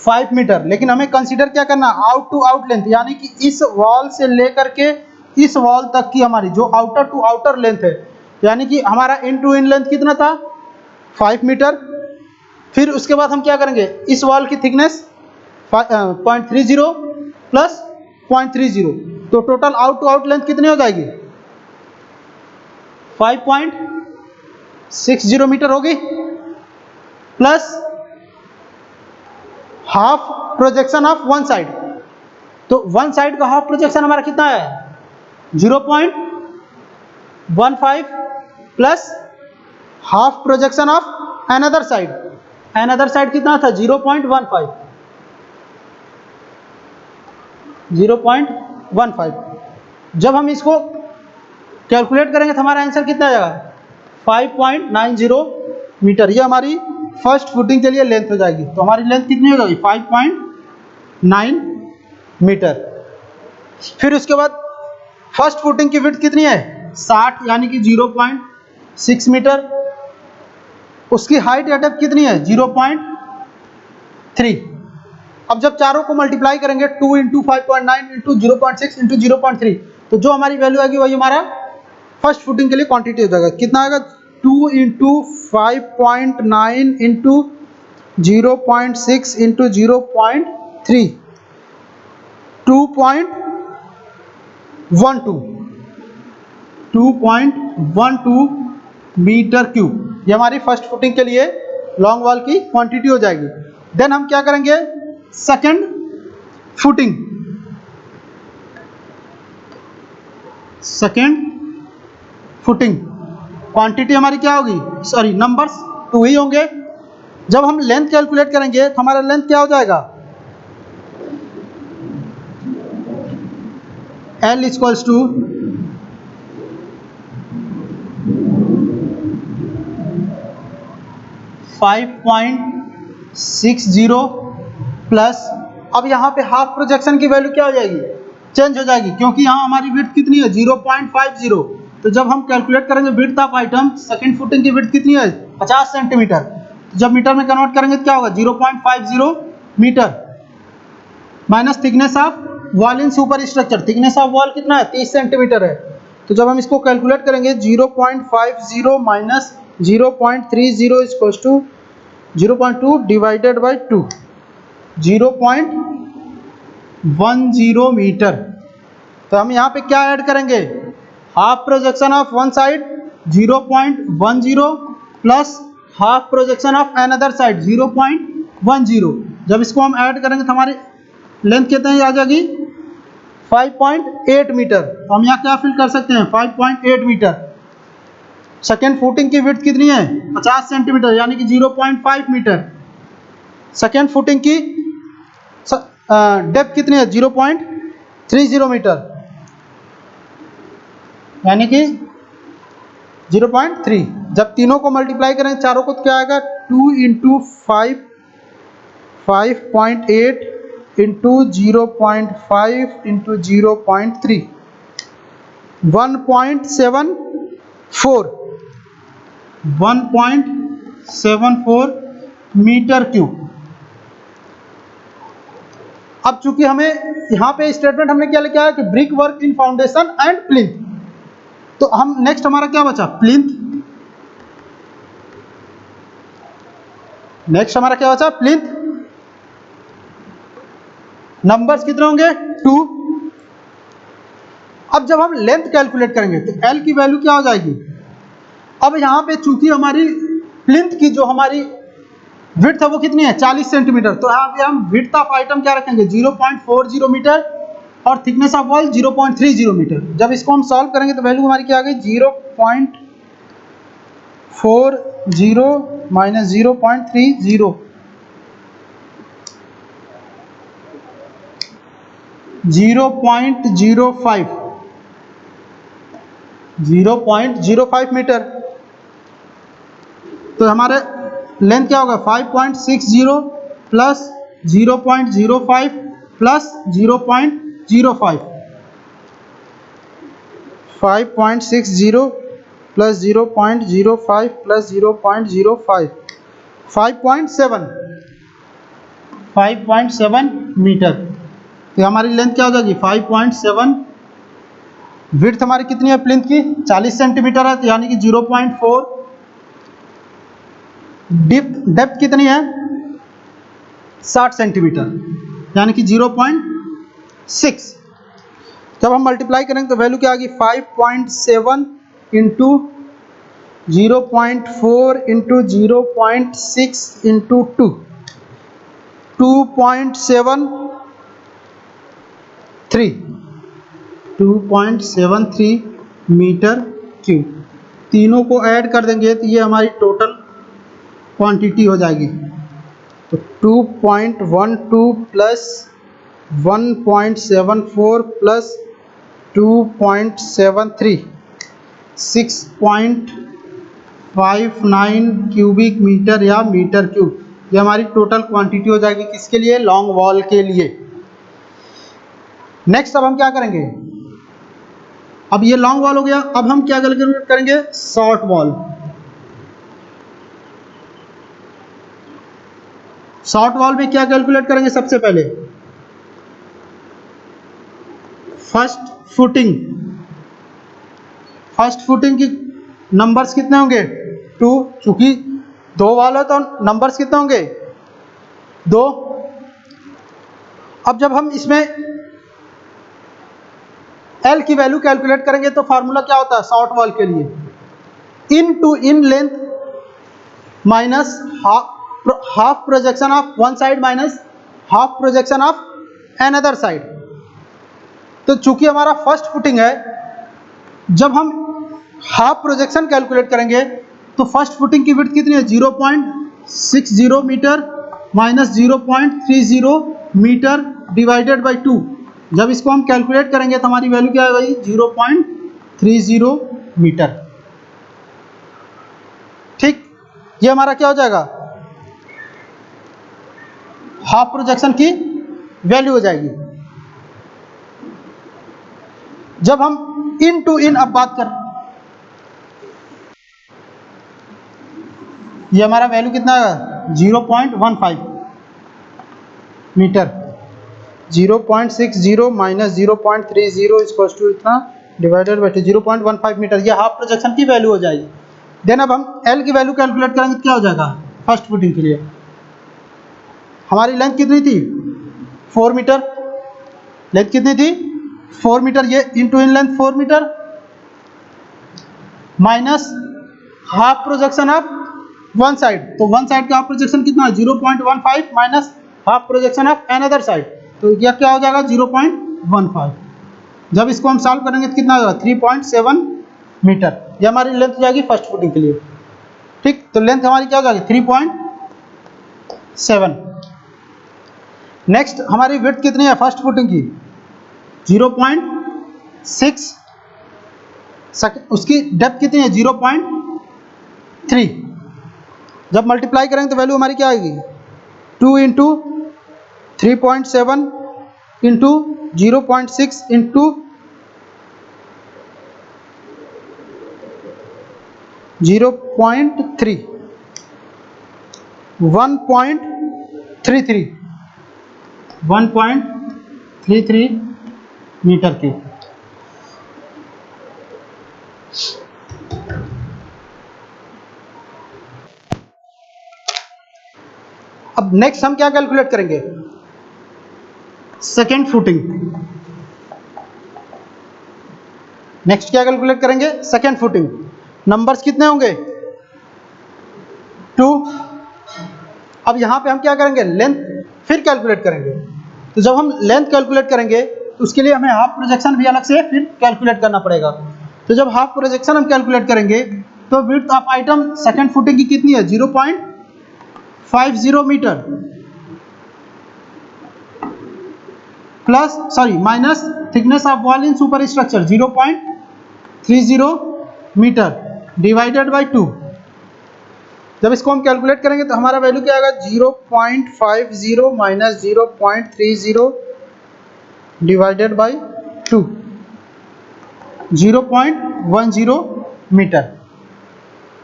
5 मीटर। लेकिन हमें कंसीडर क्या करना? आउट टू आउट लेंथ, यानी कि इस वॉल से लेकर के इस वॉल तक की हमारी जो आउटर टू आउटर लेंथ है, यानी कि हमारा इन टू इन लेंथ कितना था? 5 मीटर। फिर उसके बाद हम क्या करेंगे? इस वॉल की थिकनेस 0.30 प्लस 0.30, तो total out to out length कितनी हो जाएगी? 5.60 मीटर होगी, plus half projection of one side. तो वन साइड का हाफ प्रोजेक्शन हमारा कितना है? 0.15 plus half projection of another side. Another side कितना था? 0.15। 0.15। जब हम इसको कैलकुलेट करेंगे तो हमारा आंसर कितना आ जाएगा? 5.90 मीटर। ये हमारी फर्स्ट फुटिंग के लिए लेंथ हो जाएगी। तो हमारी लेंथ कितनी हो जाएगी? 5.9 मीटर। फिर उसके बाद फर्स्ट फुटिंग की विड्थ कितनी है? 60, यानी कि 0.6 मीटर। उसकी हाइट या डेप्थ कितनी है? 0.3। अब जब चारों को मल्टीप्लाई करेंगे 2 इंटू 5.9 इंटू 0.6 इंटू 0.3, तो जो हमारी वैल्यू आएगी वही हमारा फर्स्ट फुटिंग के लिए क्वांटिटी हो जाएगा। कितना आएगा? 2 into 5.9 into 0.6 into 0.3, 2.12 metre cube. ये हमारी फर्स्ट फुटिंग के लिए लॉन्ग वॉल की क्वांटिटी हो जाएगी। देन हम क्या करेंगे? Second footing. Second footing quantity हमारी क्या होगी? सॉरी, नंबर्स 2 ही होंगे। जब हम लेंथ कैलकुलेट करेंगे तो हमारा लेंथ क्या हो जाएगा? L इक्वल्स टू 5.60 प्लस, अब यहाँ पे हाफ प्रोजेक्शन की वैल्यू क्या हो जाएगी? चेंज हो जाएगी, क्योंकि यहाँ हमारी विड्थ कितनी है? 0.50। तो जब हम कैलकुलेट करेंगे width of item, second footing की विड्थ कितनी है? 50 सेंटीमीटर। तो जब मीटर में कन्वर्ट करेंगे तो क्या होगा? 0.50 metre minus thickness of wall in super structure. Thickness of wall कितना है? 30 सेंटीमीटर है। तो जब हम इसको कैलकुलेट करेंगे 0.50 minus 0.30 equals to 0.2 divided by 2, 0.10 metre. तो हम यहाँ पे क्या ऐड करेंगे? Half projection of one side 0.10 plus half projection of another side 0.10, जब इसको हम ऐड करेंगे तो हमारी लेंथ कितनी आ जाएगी 5.8 मीटर। तो हम यहाँ क्या फिल कर सकते हैं 5.8 मीटर। सेकेंड फुटिंग की विड्थ कितनी है 50 सेंटीमीटर यानी कि 0.5 मीटर। सेकेंड फुटिंग की डेप्थ कितनी है 0.30 मीटर यानी कि 0.3। जब तीनों को मल्टीप्लाई करेंगे चारों को तो क्या आएगा 2 into 5.8 into 0.5 into 0.3 1.74 metre cube. अब चूंकि हमें यहाँ पे स्टेटमेंट हमने क्या लिखा है कि brick work in foundation and plinth, तो हम नेक्स्ट हमारा क्या बचा प्लिंथ। नेक्स्ट हमारा क्या बचा प्लिंथ। नंबर्स कितने होंगे 2। अब जब हम लेंथ कैलकुलेट करेंगे तो एल की वैल्यू क्या हो जाएगी। अब यहाँ पे चूंकि हमारी प्लिंथ की जो हमारी विड्थ है वो कितनी है 40 सेंटीमीटर, तो यहाँ पे हम विड्थ ऑफ आइटम क्या रखेंगे 0.40 मीटर और थिकनेस ऑफ वॉल 0.30 मीटर। जब इसको हम सॉल्व करेंगे तो वैल्यू हमारी क्या आ गई 0.40 माइनस 0.30 0.05 मीटर। तो हमारे लेंथ क्या होगा 5.60 plus 0.05 plus 0.05 5.60 plus 0.05 plus 0.05 5.7 metre. तो हमारी लेंथ क्या हो जाएगी 5.7। विड्थ हमारी कितनी है प्लिंथ की 40 सेंटीमीटर है तो यानी कि 0.4। डेप्थ कितनी है 60 सेंटीमीटर यानी कि 0.6। जब हम मल्टीप्लाई करेंगे तो वैल्यू क्या आ गई 5.7 into 0.4 into 0.6 into 2.73 metre cube. तीनों को ऐड कर देंगे तो ये हमारी टोटल क्वांटिटी हो जाएगी। तो 2.12 प्लस 1.74 प्लस 2.73 6.59 क्यूबिक मीटर या मीटर क्यूब। ये हमारी टोटल क्वांटिटी हो जाएगी किसके लिए लॉन्ग वॉल के लिए। नेक्स्ट अब हम क्या करेंगे, अब ये लॉन्ग वॉल हो गया, अब हम क्या कैलकुलेट करेंगे शॉर्ट वॉल। शॉर्ट वॉल में क्या कैलकुलेट करेंगे सबसे पहले फर्स्ट फुटिंग की नंबर्स कितने होंगे 2, चूंकि 2 वॉल है तो नंबर्स कितने होंगे 2। अब जब हम इसमें एल की वैल्यू कैलकुलेट करेंगे तो फार्मूला क्या होता है शॉर्ट वॉल के लिए in to in length minus half projection of one side minus half projection of another side. तो चूंकि हमारा फर्स्ट फुटिंग है, जब हम हाफ प्रोजेक्शन कैलकुलेट करेंगे तो फर्स्ट फुटिंग की विड्थ कितनी है 0.60 metre minus 0.30 metre divided by 2। जब इसको हम कैलकुलेट करेंगे तो हमारी वैल्यू क्या आ गई 0.30 मीटर। ठीक, ये हमारा क्या हो जाएगा हाफ प्रोजेक्शन की वैल्यू हो जाएगी। जब हम इन टू इन अब बात कर, ये हमारा वैल्यू कितना है 0.15 मीटर। 0.60 माइनस 0.30 इक्वल्स टू इतना डिवाइडेड बाई 0.15 मीटर, ये हाफ प्रोजेक्शन की वैल्यू हो जाएगी। देन अब हम एल की वैल्यू कैलकुलेट करेंगे तो क्या हो जाएगा फर्स्ट फुटिंग के लिए हमारी लेंथ कितनी थी 4 मीटर। लेंथ कितनी थी 4 मीटर, ये in to in length 4 metre minus half projection of one side, तो वन साइड का हाफ प्रोजेक्शन कितना है 0.15 minus half projection of another side, तो यह क्या हो जाएगा 0.15। जब इसको हम सॉल्व करेंगे तो कितना हो जाएगा 3.7 मीटर। यह हमारी लेंथ हो जाएगी फर्स्ट फुटिंग के लिए। ठीक, तो लेंथ हमारी क्या हो जाएगी 3.7। नेक्स्ट हमारी विड्थ कितनी है फर्स्ट फुटिंग की 0.6, उसकी डेप्थ कितनी है 0.3। जब मल्टीप्लाई करेंगे तो वैल्यू हमारी क्या आएगी 2 इंटू 3.7 इंटू 0.6 इंटू 0.3, 1.33 मीटर की। अब नेक्स्ट हम क्या कैलकुलेट करेंगे सेकेंड फुटिंग। नेक्स्ट क्या कैलकुलेट करेंगे सेकेंड फुटिंग। नंबर्स कितने होंगे 2। अब यहां पे हम क्या करेंगे लेंथ फिर कैलकुलेट करेंगे। तो जब हम लेंथ कैलकुलेट करेंगे तो उसके लिए हमें हाफ प्रोजेक्शन भी अलग से फिर कैलकुलेट करना पड़ेगा। तो जब हाफ प्रोजेक्शन हम कैलकुलेट करेंगे तो width of item second footing की कितनी है 0.50 metre plus minus thickness of wall in super structure 0.30 metre divided by 2। जब इसको हम कैलकुलेट करेंगे तो हमारा वैल्यू क्या आएगा 0.50 माइनस 0.30 डिवाइडेड बाय 2, 0.10 मीटर।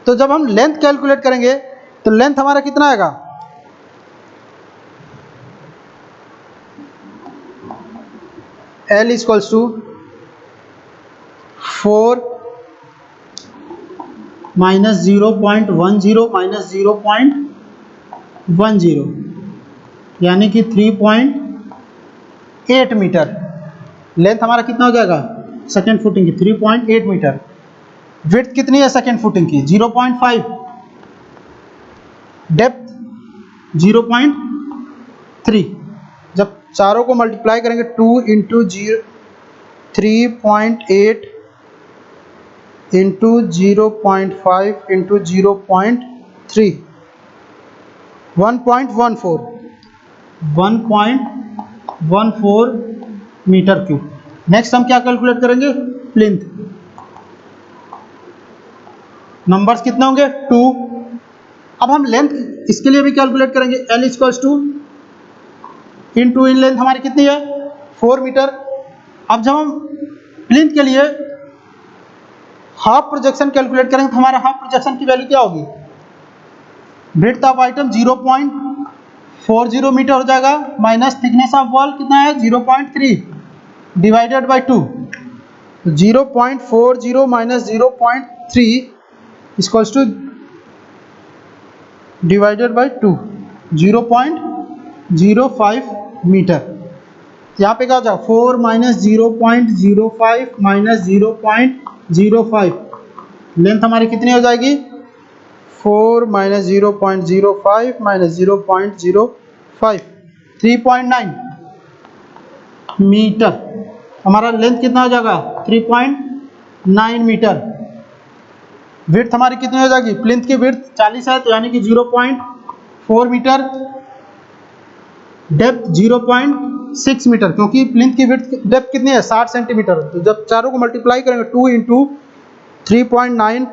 तो जब हम लेंथ कैलकुलेट करेंगे तो लेंथ हमारा कितना आएगा L equals to 4 minus 0.10 minus 0.10 यानी कि 3.8 मीटर। लेंथ हमारा कितना हो जाएगा सेकेंड फुटिंग की 3.8 मीटर। विड्थ कितनी है सेकेंड फुटिंग की 0.5, डेप्थ 0.3। जब चारों को मल्टीप्लाई करेंगे 2 into 3.8 into 0.5 into 0.3, 1.14 metre cube. Next हम क्या कैलकुलेट करेंगे प्लिंथ। नंबर्स कितने होंगे 2। अब हम लेंथ इसके लिए भी कैलकुलेट करेंगे L equals two into in length हमारी कितनी है 4 मीटर। अब जब हम प्लिंथ के लिए हाफ प्रोजेक्शन कैलकुलेट करेंगे तो हमारा हाफ प्रोजेक्शन की वैल्यू क्या होगी ब्रेड्थ ऑफ आइटम 0.40 मीटर हो जाएगा माइनस थिकनेस ऑफ वॉल कितना है 0.3 divided by 2, 0.40 minus 0.3 equals to divided by 2, 0.05 metre. यहाँ पे क्या हो जाएगा 4 माइनस 0.05 माइनस 0.05, लेंथ हमारी कितनी हो जाएगी 4 माइनस 0.05 माइनस 0.05, 3.9 मीटर। हमारा लेंथ कितना हो जाएगा 3.9 मीटर। विड्थ हमारी कितनी हो जाएगी प्लिंथ की विड्थ 40 है तो यानी कि 0.4 मीटर, डेप्थ 0.6 मीटर क्योंकि प्लिंथ की विड्थ डेप्थ कितनी है 60 सेंटीमीटर। तो जब चारों को मल्टीप्लाई करेंगे 2 into 3.9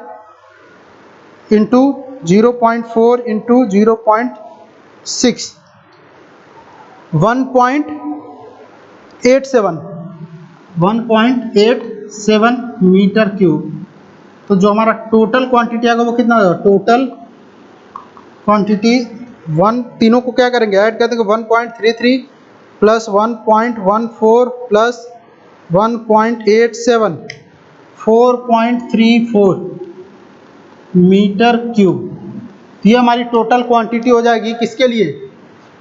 into 0.4 into 0.6, 1.87 metre cube. तो जो हमारा टोटल क्वांटिटी आएगा वो कितना होगा टोटल क्वांटिटी तीनों को क्या करेंगे ऐड कर देंगे 1.33 प्लस 1.14 प्लस 1.87, 4.34 मीटर क्यूब। ये हमारी टोटल क्वांटिटी हो जाएगी किसके लिए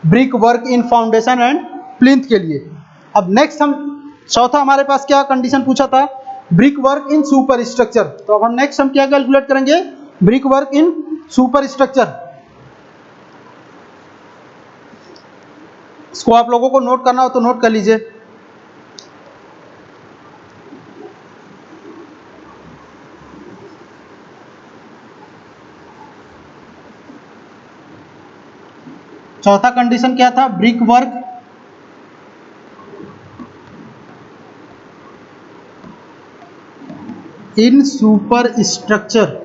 brick work in foundation and plinth के लिए। अब नेक्स्ट हम चौथा हमारे पास क्या कंडीशन पूछा था brick work in super structure. तो अब हम नेक्स्ट हम क्या कैलकुलेट करेंगे brick work in super structure. इसको आप लोगों को नोट करना हो तो नोट कर लीजिए। चौथा कंडीशन क्या था? Brick work in super structure.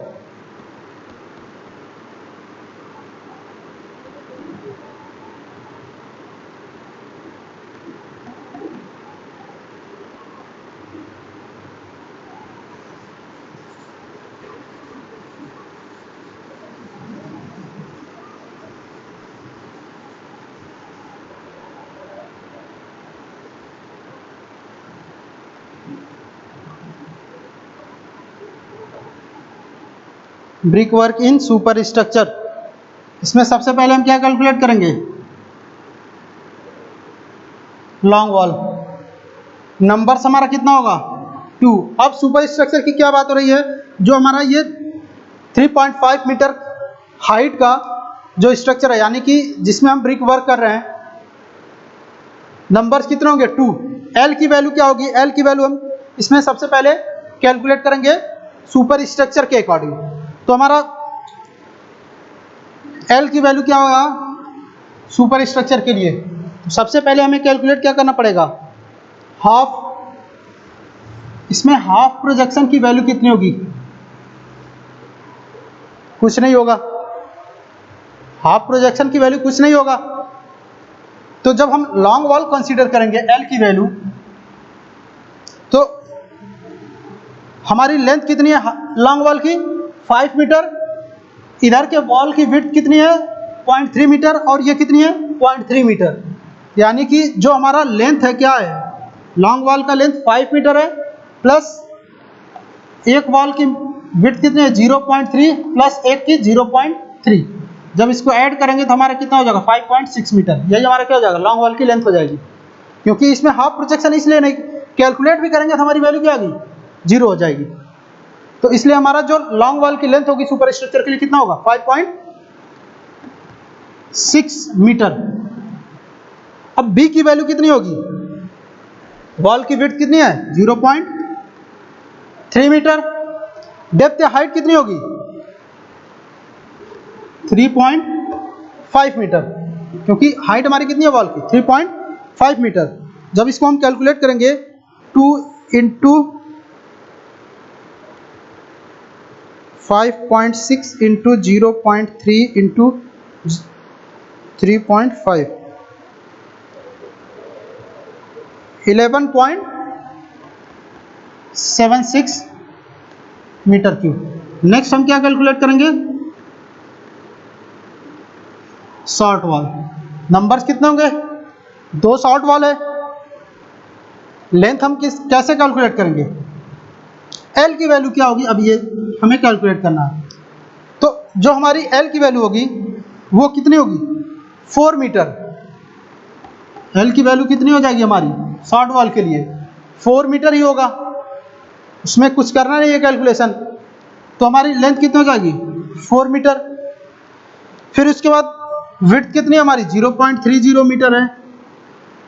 Brick work in super structure, इसमें सबसे पहले हम क्या कैलकुलेट करेंगे? Long wall. नंबर्स हमारा कितना होगा? 2। अब सुपर स्ट्रक्चर की क्या बात हो रही है? जो हमारा ये 3.5 मीटर हाइट का जो स्ट्रक्चर है, यानी कि जिसमें हम ब्रिक वर्क कर रहे हैं, नंबर्स कितने होंगे? 2। एल की वैल्यू क्या होगी? एल की वैल्यू हम इसमें सबसे पहले कैलकुलेट करेंगे सुपर स्ट्रक्चर के अकॉर्डिंग। तो हमारा एल की वैल्यू क्या होगा सुपर स्ट्रक्चर के लिए? सबसे पहले हमें कैलकुलेट क्या करना पड़ेगा? हाफ। इसमें हाफ प्रोजेक्शन की वैल्यू कितनी होगी? कुछ नहीं होगा। हाफ प्रोजेक्शन की वैल्यू कुछ नहीं होगा। तो जब हम लॉन्ग वॉल कंसीडर करेंगे एल की वैल्यू, तो हमारी लेंथ कितनी है लॉन्ग वॉल की? 5 मीटर। इधर के वॉल की विड्थ कितनी है? 0.3 मीटर। और ये कितनी है? 0.3 मीटर। यानी कि जो हमारा लेंथ है क्या है? लॉन्ग वॉल का लेंथ 5 मीटर है, प्लस एक वॉल की विड्थ कितनी है? 0.3 प्लस एक की 0.3। जब इसको ऐड करेंगे तो हमारा कितना हो जाएगा? 5.6 मीटर। यही हमारा क्या हो जाएगा? लॉन्ग वॉल की लेंथ हो जाएगी। क्योंकि इसमें हाफ प्रोजेक्शन इसलिए नहीं, कैलकुलेट भी करेंगे तो हमारी वैल्यू क्या आ गई? 0 हो जाएगी। तो इसलिए हमारा जो लॉन्ग वॉल की लेंथ होगी सुपर स्ट्रक्चर के लिए कितना होगा? 5.6 मीटर। अब बी की वैल्यू कितनी होगी? वॉल की विड्थ कितनी है? 0.3 मीटर। डेप्थ या हाइट कितनी होगी? 3.5 मीटर। क्योंकि हाइट हमारी कितनी है वॉल की? 3.5 मीटर। जब इसको हम कैलकुलेट करेंगे 2 into 5.6 into 0.3 into 3.5, 11.76 metre cube. Next हम क्या कैलकुलेट करेंगे? Short wall. नंबर्स कितने होंगे? 2 शॉर्ट वॉल है। लेंथ हम कैसे कैलकुलेट करेंगे? एल की वैल्यू क्या होगी? अब ये हमें कैलकुलेट करना है। तो जो हमारी एल की वैल्यू होगी वो कितनी होगी? 4 मीटर। एल की वैल्यू कितनी हो जाएगी हमारी शॉर्ट वॉल के लिए? 4 मीटर ही होगा। उसमें कुछ करना नहीं है कैलकुलेशन। तो हमारी लेंथ कितनी हो जाएगी? 4 मीटर। फिर उसके बाद विड्थ कितनी है हमारी? 0.30 मीटर है।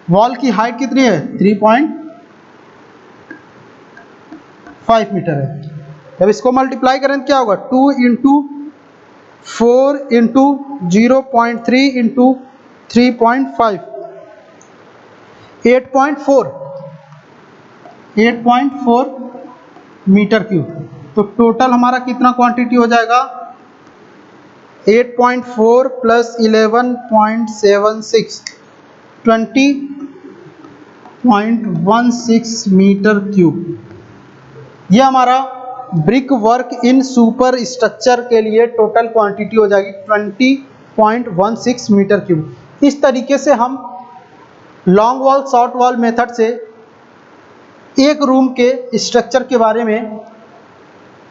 वॉल की हाइट कितनी है? 3.5 मीटर है। जब इसको मल्टीप्लाई करें तो क्या होगा? 2 into 4 into 0.3 into 3.5, 8.4 metre cube. तो टोटल हमारा कितना क्वांटिटी हो जाएगा? 8.4 प्लस 11.76, 20.16 मीटर क्यूब। ये हमारा brick work in super structure के लिए टोटल क्वांटिटी हो जाएगी 20.16 मीटर क्यूब। इस तरीके से हम long wall short wall method से एक रूम के स्ट्रक्चर के बारे में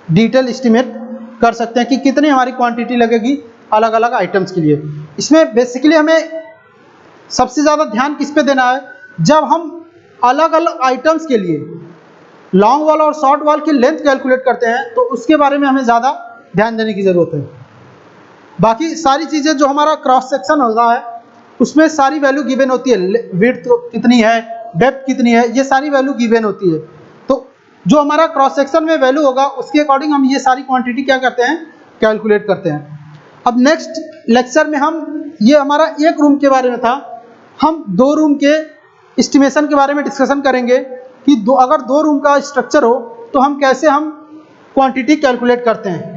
डिटेल एस्टिमेट कर सकते हैं कि कितनी हमारी क्वांटिटी लगेगी अलग अलग आइटम्स के लिए। इसमें बेसिकली हमें सबसे ज़्यादा ध्यान किस पे देना है? जब हम अलग अलग आइटम्स के लिए लॉन्ग वॉल और शॉर्ट वॉल की लेंथ कैलकुलेट करते हैं तो उसके बारे में हमें ज़्यादा ध्यान देने की ज़रूरत है। बाकी सारी चीज़ें जो हमारा क्रॉस सेक्शन होता है उसमें सारी वैल्यू गिवन होती है, विड्थ कितनी है, डेप्थ कितनी है, ये सारी वैल्यू गिवन होती है। तो जो हमारा क्रॉस सेक्शन में वैल्यू होगा उसके अकॉर्डिंग हम ये सारी क्वांटिटी क्या करते हैं, कैलकुलेट करते हैं। अब नेक्स्ट लेक्चर में हम, ये हमारा एक रूम के बारे में था, हम 2 रूम के एस्टिमेशन के बारे में डिस्कशन करेंगे कि अगर 2 रूम का स्ट्रक्चर हो तो हम कैसे क्वांटिटी कैलकुलेट करते हैं।